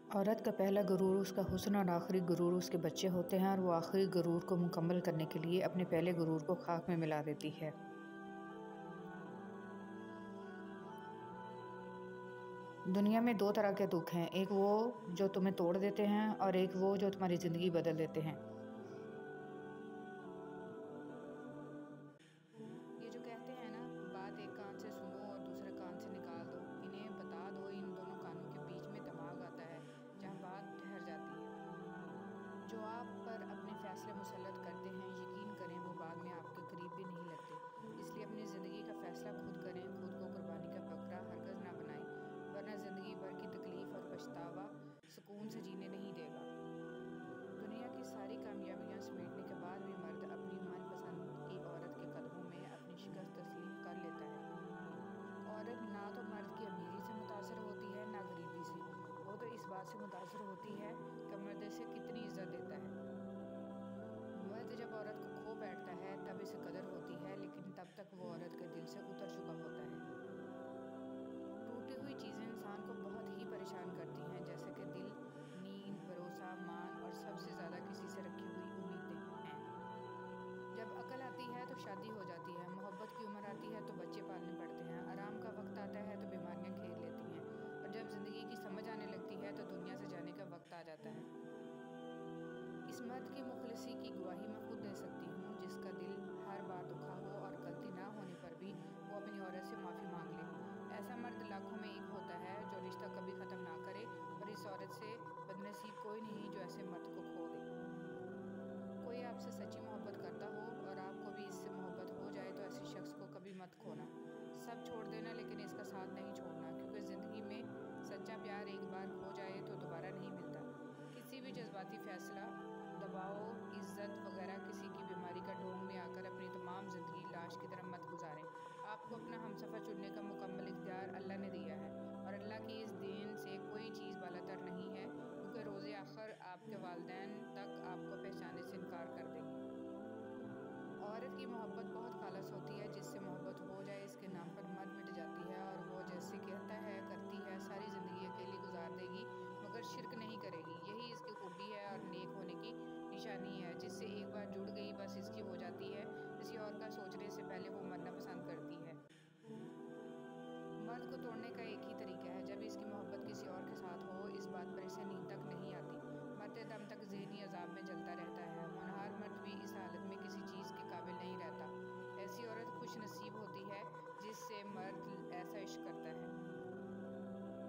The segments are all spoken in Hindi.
औरत का पहला गुरूर उसका हुस्न और आखिरी गुरूर उसके बच्चे होते हैं और वो आखिरी गुरूर को मुकम्मल करने के लिए अपने पहले गुरूर को खाक में मिला देती है। दुनिया में दो तरह के दुख हैं, एक वो जो तुम्हें तोड़ देते हैं और एक वो जो तुम्हारी ज़िंदगी बदल देते हैं। ये जो कहते हैं ना, बात एक कान से सुनो और दूसरे कान से निकाल दो, इन्हें बता दो, इन दोनों कानों के बीच में दिमाग आता है जहाँ बात ठहर जाती है। जो आप पर अपने फ़ैसले मुसल्लत करते हैं, यकीन करें वो बाद में आपके करीब भी नहीं लगते। इसलिए अपनी ज़िंदगी का फ़ैसला खुद करें, खुद को कुर्बानी का बकरा हरगिज़ ना बनाएं, वरना ज़िंदगी भर की तकलीफ़ और पछतावा सुकून से जीने नहीं देगा। दुनिया की सारी कामयाबियाँ समेटने के बाद भी मर्द अपनी मनपसंद की औरत के कदमों में अपनी शिकस्त तस्लीम कर लेता है। औरत ना तो मर्द की अमीरी से मुतासर होती है ना गरीबी से, वो तो इस बात से मुतासर होती है कि मर्द इसे कितनी इज्जत देता है। मर्द जब औरत को खो बैठता है तब इसे कदर होती है, लेकिन तब तक वो औरत के दिल से उतर चुका होता है। टूटी हुई चीज़ें इंसान को बहुत ही परेशान करती हैं, जैसे कि दिल, नींद, भरोसा, मान और सबसे ज़्यादा किसी से रखी हुई उम्मीदें हैं। जब अकल आती है तो शादी हो जाती है, मोहब्बत की उम्र आती है तो बच्चे पालने पड़ते हैं, आराम का वक्त आता है तो बीमारियां घेर लेती हैं, और जब ज़िंदगी की समझ आने लगती है तो दुनिया से जाने का वक्त आ जाता है। इस मर्द की मुखलिसी की गवाही मैं खुद दे सकती हूँ, जिसका दिल हर बार दुखा हो और गलती ना होने पर भी वो अपनी औरत से माफ़ी मांग ले। ऐसा मर्द लाखों में एक होता है जो रिश्ता कभी ख़त्म ना करे, और इस औरत से बदनसीब कोई नहीं जो ऐसे मर्द को खो दे। कोई आपसे सच्ची मोहब्बत करता हो और आपको भी इससे मोहब्बत हो जाए तो ऐसे शख्स को कभी मत खोना। सब छोड़ देना, लेकिन इसका साथ नहीं छोड़ना, क्योंकि ज़िंदगी में सच्चा प्यार एक बार खो जाए तो दोबारा नहीं मिलता। किसी भी जज्बाती फैसला, दबाव, इज्जत वगैरह किसी की बीमारी का ढोंग में आकर अपनी तमाम ज़िंदगी लाश की तरह मत गुजारें। आपको अपना हमसफ़र चुनने का मुकम्मल इख्तियार अल्लाह ने दिया है, और अल्लाह की इस देन से कोई चीज़ बालातर नहीं है, क्योंकि रोज़े आखिर आपके वालिदैन तक आपको पहचानने से इनकार कर देंगे। औरत की मोहब्बत बहुत खालस होती है, जिससे मोहब्बत हो जाए इसके नाम पर मर मिट जाती है, और वो जैसे कहता है करती है, सारी ज़िंदगी अकेली गुजार देगी मगर शिरक नहीं करेगी। यही इसकी खूबी है और नेक होने की निशानी है। जिससे एक बार जुड़ गई बस इसकी हो जाती है, किसी और का सोचने से पहले वो मरना पसंद करती है। मर्द को तोड़ने का एक ही तरीका है, जब इसकी मोहब्बत किसी और के साथ हो, इस बात पर इसे नींद तक नहीं आती, मरते दम तक ज़हनी अज़ाब में जलता रहता है। होनहार मर्द भी इस हालत में किसी चीज़ के काबिल नहीं रहता। ऐसी औरत खुश नसीब होती है जिससे मर्द ऐसा इश्क करता है।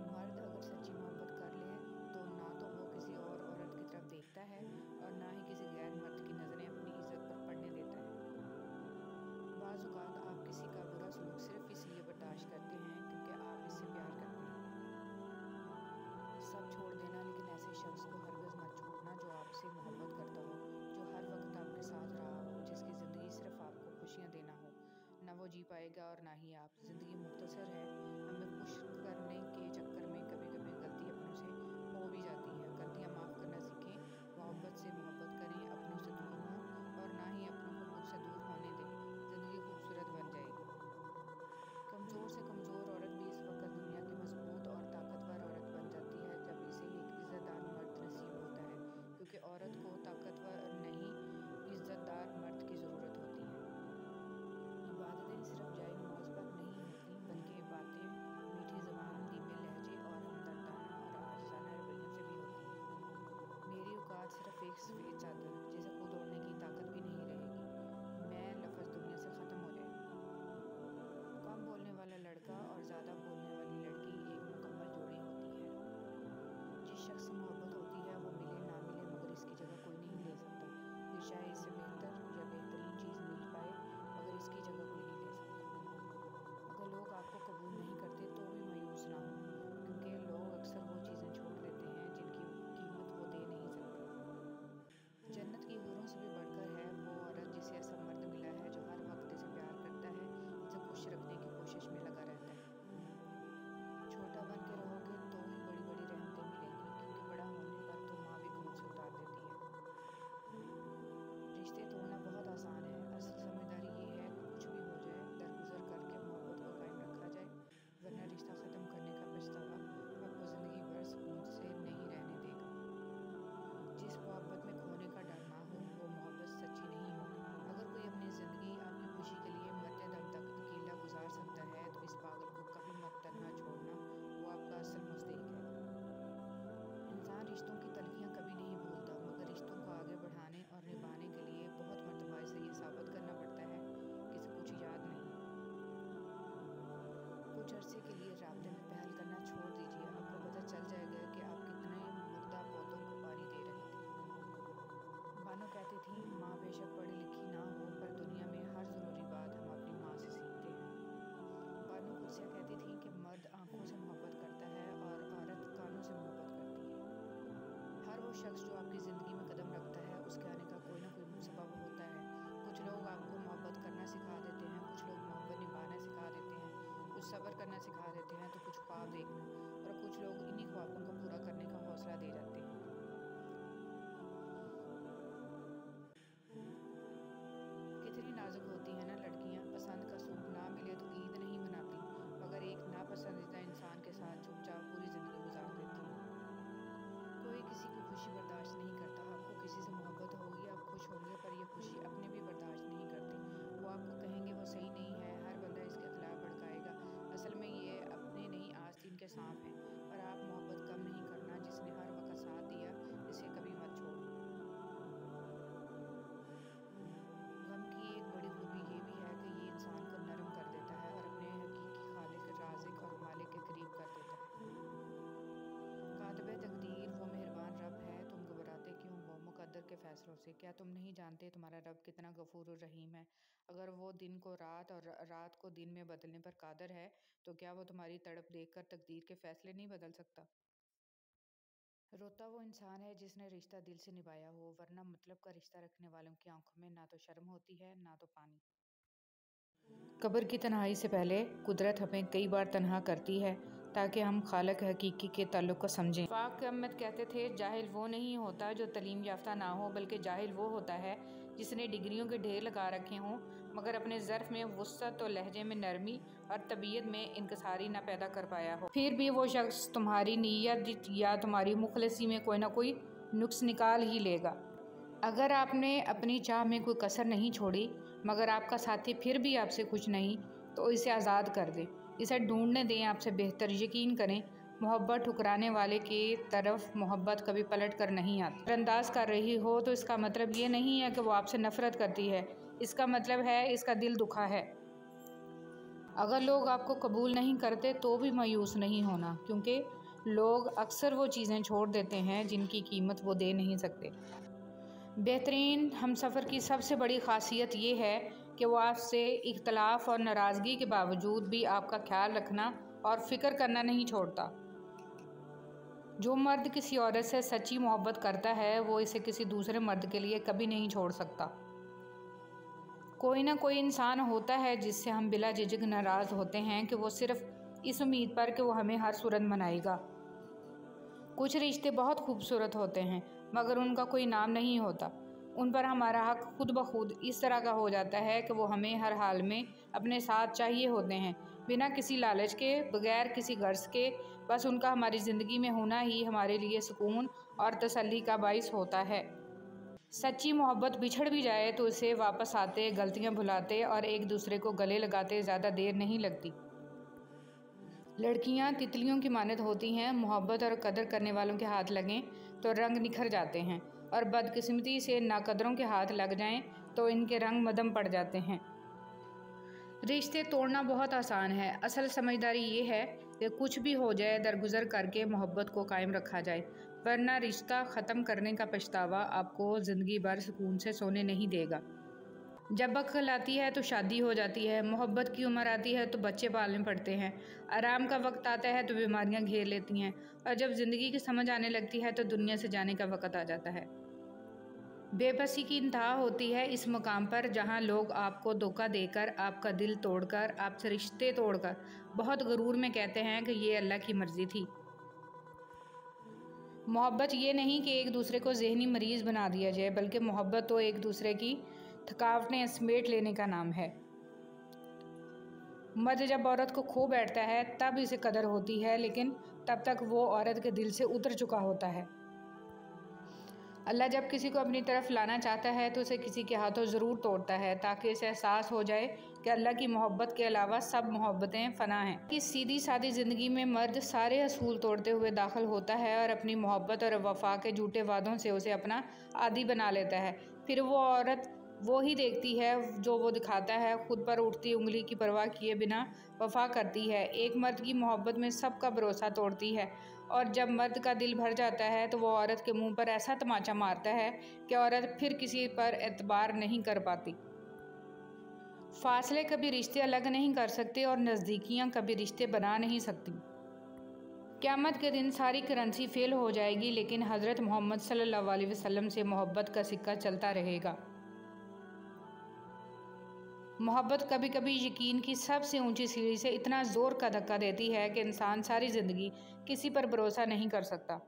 मर्द अगर सच्ची मोहब्बत कर ले तो ना तो वो किसी और औरत की तरफ देखता है और ना ही किसी गैर मर्द की नज़रें अपनी इज्जत पर पड़ने देता है। बाज़ औक़ात आप किसी का बुरा सलूक सिर्फ़ इसलिए बर्दाश्त करते हैं क्योंकि आप इससे प्यार करते हैं। सब छोड़ देना, लेकिन ऐसे शख्स को हरगिज़ मत छोड़ना जो आपसे मोहब्बत करता हो, जो हर वक्त आपके साथ रहा हो, जिसकी ज़िंदगी सिर्फ़ आपको खुशियाँ देना हो। ना वो जी पाएगा और ना ही आप। ज़िंदगी मुख्तसर है, हमें खुश करने के चक्कर में कभी-कभी गलती अपनों से हो भी जाती है। गलतियाँ माफ़ करना सीखें, मोहब्बत से मोहब्बत करें, अपनों से दूर हों और ना ही अपनों को खुद से दूर होने दें। ज़िंदगी खूबसूरत बन जाएगी। कमज़ोर से कमज़ोर औरत भी इस वक्त दुनिया की मजबूत और ताकतवर औरत बन जाती है जब इसे एक इज़्ज़तदार मर्द नसीब होता है, क्योंकि औरत को ताकतवर नहीं, इज़्ज़तदार मर्द की ज़रूरत होती है। इबादतें सिर्फ जाए नमाज पर नहीं होती, बल्कि बातें मीठी ज़बान, धीमे लहजे और हमदर्दाना और आजिज़ाना रवैयों से भी होती हैं। मेरी औकात सिर्फ एक सफ़ेद चादर, जिसे खुद ओढ़ने की ताकत भी नहीं रहेगी। मैं लफ्ज़ दुनिया से ख़त्म हो जाएगी। कम बोलने वाला लड़का और ज़्यादा बोलने वाली लड़की एक मुकम्मल जोड़ी होती है। जिस शख्स से मोहब्बत होती है वो मिले ना मिले मगर इसकी जगह कोई नहीं ले सकता। फिर चाहे इससे बेहतर या बेहतरीन चीज़ मिल पाए, मगर इसकी जगह कोई नहीं ले सकता। अगर लोग आपको कबूल नहीं करते तो भी मायूस ना हो, क्योंकि लोग अक्सर वो चीज़ें छोड़ देते हैं जिनकी कीमत वो दे नहीं सकते। कुछ अरसे के लिए राब्ते में पहल करना छोड़ दीजिए, आपको पता चल जाएगा कि आप कितने मुर्दा पौधों को पानी दे रहे थे। बानो कहती थी, माँ बेशक पढ़ी लिखी ना हो, पर दुनिया में हर ज़रूरी बात हम अपनी माँ से सीखते हैं। बानो कुर्सिया कहती थी कि मर्द आंखों से मोहब्बत करता है और औरत कानों से मोहब्बत करती है। हर वो शख्स जो आपकी ज़िंदगी में कदम रखता है, उसके आने का कोई ना कोई सबब होता है। कुछ लोग आपको मोहब्बत करना सिखा देते हैं, कुछ लोग मोहब्बत निभाना सिखा देते हैं, कुछ सब्र करना सिखा देते हैं, तो कुछ ख्वाब देखना, और कुछ लोग इन्हीं ख्वाबों को पूरा करने का हौसला दे जाते हैं। कितनी नाजुक होती हैं ना लड़कियां। पसंद का सूट ना मिले तो ईद नहीं मनाती, मगर एक नापसंदीदा इंसान के साथ चुपचाप पूरी ज़िंदगी गुजार देती हैं। कोई किसी की खुशी बर्दाश्त नहीं करता। आपको किसी से मोहब्बत होगी, आप खुश होंगे, पर यह खुशी अपने भी बर्दाश्त नहीं करते। वो आपको कहेंगे वो सही नहीं है, हर बंदा इसके खिलाफ भड़काएगा, असल में ये अपने नहीं आस्तीन के सांप हैं। पर आप मोहब्बत कम नहीं करना, जिसने हर वक्त साथ दिया इसे कभी मत छोड़ो। गम की एक बड़ी खूबी ये भी है कि ये इंसान को नरम कर देता है और अपने हकीकी खालिक, राज़िक और मालिक के करीब कर देता है। कातिबे तकदीर वो मेहरबान रब है, तुम घबराते क्यों हो मुकद्दर के फैसलों से? क्या तुम नहीं जानते तुम्हारा रब कितना गफूर और रहीम है? अगर वो दिन को रात और रात को दिन में बदलने पर कादिर है, तो क्या वो तुम्हारी तड़प देखकर तकदीर के फैसले नहीं बदल सकता? रोता वो इंसान है जिसने रिश्ता दिल से निभाया हो, वरना मतलब का रिश्ता रखने वालों की आंखों में ना तो शर्म होती है, ना तो पानी। कब्र की तन्हाई से पहले कुदरत हमें कई बार तन्हा करती है, ताकि हम खालिक हकीकी के ताल्लुक को समझें। फाक अहमद कहते थे, जाहिल वो नहीं होता जो तलीम याफ्ता ना हो, बल्कि जाहिल वो होता है जिसने डिग्रियों के ढेर लगा रखे हों, मगर अपने ज़र्फ़ में वुसअत और लहजे में नरमी और तबीयत में इनकसारी ना पैदा कर पाया हो। फिर भी वो शख्स तुम्हारी नीयत या तुम्हारी मुखलसी में कोई ना कोई नुक्स निकाल ही लेगा। अगर आपने अपनी चाह में कोई कसर नहीं छोड़ी, मगर आपका साथी फिर भी आपसे खुश नहीं, तो इसे आज़ाद कर दें, इसे ढूंढने दें आपसे बेहतर। यकीन करें, मोहब्बत ठुकराने वाले की तरफ मोहब्बत कभी पलट कर नहीं आती। नज़रअंदाज कर रही हो तो इसका मतलब ये नहीं है कि वो आपसे नफ़रत करती है, इसका मतलब है इसका दिल दुखा है। अगर लोग आपको कबूल नहीं करते तो भी मायूस नहीं होना, क्योंकि लोग अक्सर वो चीज़ें छोड़ देते हैं जिनकी कीमत वो दे नहीं सकते। बेहतरीन हमसफ़र की सबसे बड़ी ख़ासियत ये है कि वो आपसे इख्तलाफ और नाराज़गी के बावजूद भी आपका ख्याल रखना और फ़िक्र करना नहीं छोड़ता। जो मर्द किसी औरत से सच्ची मोहब्बत करता है, वो इसे किसी दूसरे मर्द के लिए कभी नहीं छोड़ सकता। कोई ना कोई इंसान होता है जिससे हम बिला झिझक नाराज़ होते हैं कि वो सिर्फ़ इस उम्मीद पर कि वो हमें हर सूरत मनाएगा। कुछ रिश्ते बहुत खूबसूरत होते हैं, मगर उनका कोई नाम नहीं होता। उन पर हमारा हक खुद ब खुद इस तरह का हो जाता है कि वो हमें हर हाल में अपने साथ चाहिए होते हैं, बिना किसी लालच के, बगैर किसी गर्ज के। बस उनका हमारी ज़िंदगी में होना ही हमारे लिए सुकून और तसल्ली का बाइस होता है। सच्ची मोहब्बत बिछड़ भी जाए तो उसे वापस आते, गलतियाँ भुलाते और एक दूसरे को गले लगाते ज़्यादा देर नहीं लगती। लड़कियां तितलियों की मानद होती हैं, मोहब्बत और कदर करने वालों के हाथ लगें तो रंग निखर जाते हैं, और बदकिस्मती से नाकदरों के हाथ लग जाएं तो इनके रंग मदम पड़ जाते हैं। रिश्ते तोड़ना बहुत आसान है, असल समझदारी ये है कि कुछ भी हो जाए दरगुजर करके मोहब्बत को कायम रखा जाए, वरना रिश्ता ख़त्म करने का पछतावा आपको ज़िंदगी भर सुकून से सोने नहीं देगा। जब अक्ल आती है तो शादी हो जाती है, मोहब्बत की उम्र आती है तो बच्चे पालने पड़ते हैं, आराम का वक्त आता है तो बीमारियां घेर लेती हैं, और जब ज़िंदगी की समझ आने लगती है तो दुनिया से जाने का वक्त आ जाता है। बेबसी की इंतहा होती है इस मुकाम पर जहां लोग आपको धोखा देकर, आपका दिल तोड़कर, आपसे रिश्ते तोड़कर बहुत गरूर में कहते हैं कि ये अल्लाह की मर्ज़ी थी। मोहब्बत ये नहीं कि एक दूसरे को ज़हनी मरीज़ बना दिया जाए, बल्कि मोहब्बत तो एक दूसरे की थकावटें समेट लेने का नाम है। मर्द जब औरत को खो बैठता है तब इसे कदर होती है, लेकिन तब तक वो औरत के दिल से उतर चुका होता है। अल्लाह जब किसी को अपनी तरफ लाना चाहता है तो उसे किसी के हाथों ज़रूर तोड़ता है, ताकि इसे एहसास हो जाए कि अल्लाह की मोहब्बत के अलावा सब मोहब्बतें फ़ना हैं। कि सीधी सादी ज़िंदगी में मर्द सारे असूल तोड़ते हुए दाखिल होता है और अपनी मोहब्बत और वफा के झूठे वादों से उसे अपना आदी बना लेता है। फिर वो औरत वो ही देखती है जो वो दिखाता है, खुद पर उठती उंगली की परवाह किए बिना वफा करती है। एक मर्द की मोहब्बत में सबका भरोसा तोड़ती है, और जब मर्द का दिल भर जाता है तो वो औरत के मुंह पर ऐसा तमाचा मारता है कि औरत फिर किसी पर एतबार नहीं कर पाती। फासले कभी रिश्ते अलग नहीं कर सकते और नज़दीकियाँ कभी रिश्ते बना नहीं सकती। क़यामत के दिन सारी करेंसी फेल हो जाएगी, लेकिन हज़रत मोहम्मद सल्लल्लाहु अलैहि वसल्लम से मोहब्बत का सिक्का चलता रहेगा। मोहब्बत कभी कभी यकीन की सबसे ऊंची सीढ़ी से इतना ज़ोर का धक्का देती है कि इंसान सारी ज़िंदगी किसी पर भरोसा नहीं कर सकता।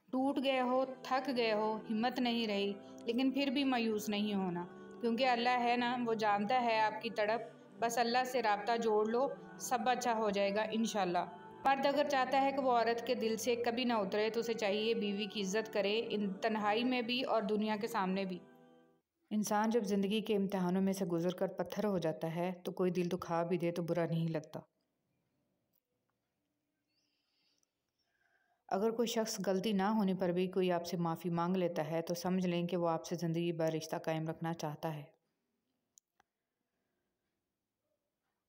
टूट गए हो, थक गए हो, हिम्मत नहीं रही, लेकिन फिर भी मायूस नहीं होना, क्योंकि अल्लाह है ना, वो जानता है आपकी तड़प। बस अल्लाह से राब्ता जोड़ लो, सब अच्छा हो जाएगा इंशाल्लाह। मर्द अगर चाहता है कि वो औरत के दिल से कभी ना उतरे तो उसे चाहिए बीवी की इज्जत करे, इन तन्हाई में भी और दुनिया के सामने भी। इंसान जब ज़िंदगी के इम्तिहानों में से गुजर कर पत्थर हो जाता है तो कोई दिल दुखा भी दे तो बुरा नहीं लगता। अगर कोई शख्स गलती ना होने पर भी कोई आपसे माफ़ी मांग लेता है तो समझ लें कि वो आपसे ज़िंदगी भर रिश्ता कायम रखना चाहता है।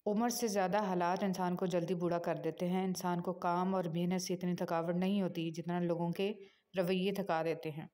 उम्र से ज़्यादा हालात इंसान को जल्दी बूढ़ा कर देते हैं। इंसान को काम और मेहनत से इतनी थकावट नहीं होती जितना लोगों के रवैये थका देते हैं।